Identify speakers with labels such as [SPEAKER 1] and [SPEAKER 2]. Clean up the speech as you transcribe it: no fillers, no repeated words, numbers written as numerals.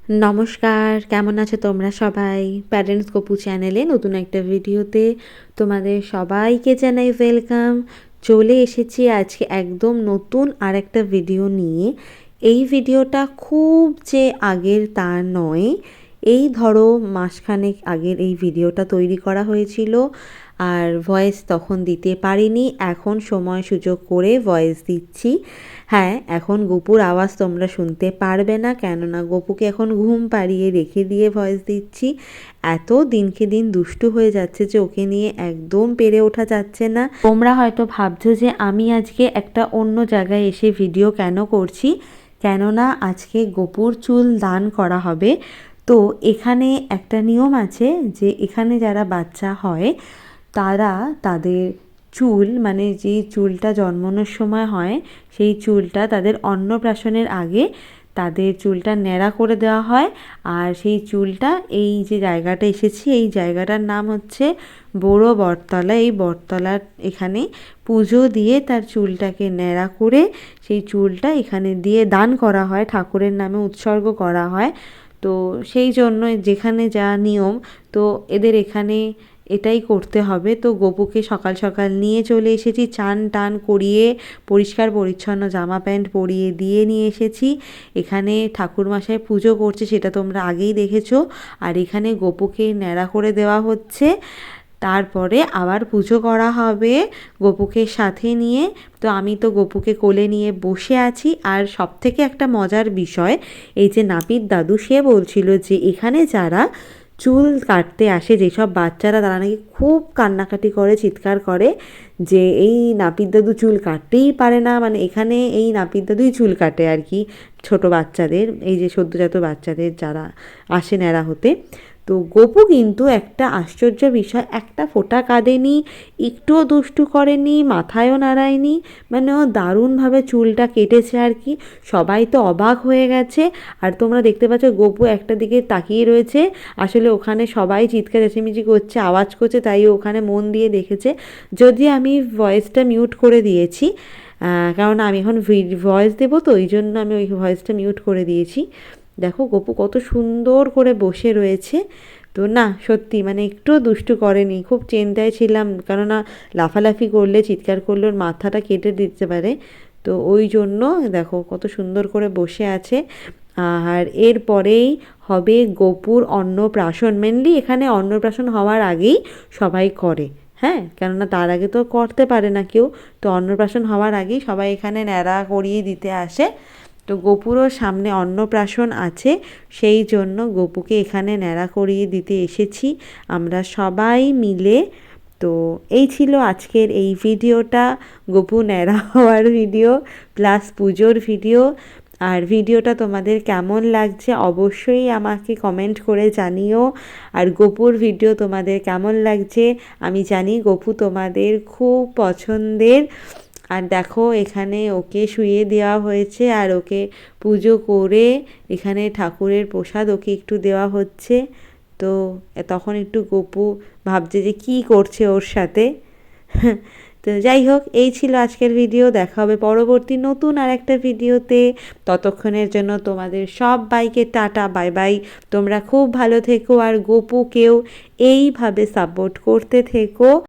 [SPEAKER 1] নমস্কার, কেমন আছো তোমরা সবাই? প্যারেন্টস গপু চ্যানেলে নতুন একটা ভিডিওতে তোমাদের সবাইকে জানাই ওয়েলকাম। চলে এসেছি আজকে একদম নতুন আরেকটা ভিডিও নিয়ে। এই ভিডিওটা খুব যে আগের তা নয়, এই ধরো মাসখানেক আগের এই ভিডিওটা তৈরি করা হয়েছিল, আর ভয়েস তখন দিতে পারিনি। এখন সময় সুযোগ করে ভয়েস দিচ্ছি। হ্যাঁ, এখন গপুর আওয়াজ তোমরা শুনতে পারবে না, কেননা গপুকে এখন ঘুম পাড়িয়ে রেখে দিয়ে ভয়েস দিচ্ছি। এত দিনকে দিন দুষ্টু হয়ে যাচ্ছে যে ওকে নিয়ে একদম পেরে ওঠা যাচ্ছে না। তোমরা হয়তো ভাবছো যে আমি আজকে একটা অন্য জায়গায় এসে ভিডিও কেন করছি, কেননা আজকে গপুর চুল দান করা হবে। তো এখানে একটা নিয়ম আছে যে এখানে যারা বাচ্চা হয় তারা তাদের চুল, মানে যে চুলটা জন্মানোর সময় হয় সেই চুলটা তাদের অন্নপ্রাশনের আগে তাদের চুলটা ন্যাড়া করে দেওয়া হয়। আর সেই চুলটা, এই যে জায়গাটা এসেছি এই জায়গাটার নাম হচ্ছে বড় বটতলা। এই বটতলার এখানে পুজো দিয়ে তার চুলটাকে ন্যাড়া করে সেই চুলটা এখানে দিয়ে দান করা হয়, ঠাকুরের নামে উৎসর্গ করা হয়। তো সেই জন্য যেখানে যা নিয়ম, তো এদের এখানে এটাই করতে হবে। তো গপুকে সকাল সকাল নিয়ে চলে এসেছি, চান টান করিয়ে পরিষ্কার পরিচ্ছন্ন জামা প্যান্ট পরিয়ে দিয়ে নিয়ে এসেছি। এখানে ঠাকুরমশাই পুজো করছে, সেটা তোমরা আগেই দেখেছো। আর এখানে গপুকে ন্যাড়া করে দেওয়া হচ্ছে, তারপরে আবার পুজো করা হবে গপুকে সাথে নিয়ে। তো আমি তো গপুকে কোলে নিয়ে বসে আছি। আর সবথেকে একটা মজার বিষয়, এই যে নাপিত দাদু, সে বলছিল যে এখানে যারা চুল কাটতে আসে যেসব বাচ্চারা, তারা নাকি খুব কান্নাকাটি করে, চিৎকার করে যে এই নাপিত দাদু চুল কাটতেই পারে না। মানে এখানে এই নাপিত দাদুই চুল কাটে আর কি, ছোট বাচ্চাদের, এই যে সদ্যজাত বাচ্চাদের যারা আসে ন্যাড়া হতে। তো গপু কিন্তু একটা আশ্চর্য বিষয়, একটা ফোঁটা কাঁদেনি, একটুও দুষ্টু করেনি, মাথায়ও নাড়ায়নি, মানে ও দারুণভাবে চুলটা কেটেছে আর কি। সবাই তো অবাক হয়ে গেছে। আর তোমরা দেখতে পাচ্ছ গপু একটা দিকে তাকিয়ে রয়েছে, আসলে ওখানে সবাই চিৎকার চেঁচামেচি করছে, আওয়াজ করছে, তাই ওখানে মন দিয়ে দেখেছে। যদি আমি ভয়েসটা মিউট করে দিয়েছি, কারণ আমি এখন ভয়েস দেবো, তো ওই জন্য আমি ওই ভয়েসটা মিউট করে দিয়েছি। দেখো গপু কত সুন্দর করে বসে রয়েছে। তো না, সত্যি মানে একটুও দুষ্টু করেনি। খুব চিন্তায় ছিলাম, কেননা লাফালাফি করলে, চিৎকার করলে ওর মাথাটা কেটে দিতে পারে। তো ওই জন্য দেখো কত সুন্দর করে বসে আছে। আর এরপরেই হবে গপুর অন্নপ্রাশন। মেনলি এখানে অন্নপ্রাশন হওয়ার আগেই সবাই করে, হ্যাঁ, কেননা তার আগে তো করতে পারে না কেউ। তো অন্নপ্রাশন হওয়ার আগেই সবাই এখানে ন্যাড়া করিয়ে দিতে আসে। তো গপুরও সামনে অন্নপ্রাশন আছে, সেই জন্য গপুকে এখানে ন্যাড়া করিয়ে দিতে এসেছি আমরা সবাই মিলে। তো এই ছিল আজকের এই ভিডিওটা, গপু ন্যাড়া হওয়ার ভিডিও প্লাস পুজোর ভিডিও। আর ভিডিওটা তোমাদের কেমন লাগছে অবশ্যই আমাকে কমেন্ট করে জানিও। আর গপুর ভিডিও তোমাদের কেমন লাগছে আমি জানি, গপু তোমাদের খুব পছন্দের। আর দেখো এখানে ওকে শুইয়ে দেওয়া হয়েছে, আর ওকে পুজো করে এখানে ঠাকুরের প্রসাদ ওকে একটু দেওয়া হচ্ছে। তো তখন একটু গপু ভাবছে যে কী করছে ওর সাথে। তো যাই হোক, এই ছিল আজকের ভিডিও। দেখা হবে পরবর্তী নতুন আর একটা ভিডিওতে। ততক্ষণের জন্য তোমাদের সবাইকে টাটা, বাই বাই। তোমরা খুব ভালো থেকো, আর গপুকেও এইভাবে সাপোর্ট করতে থেকো।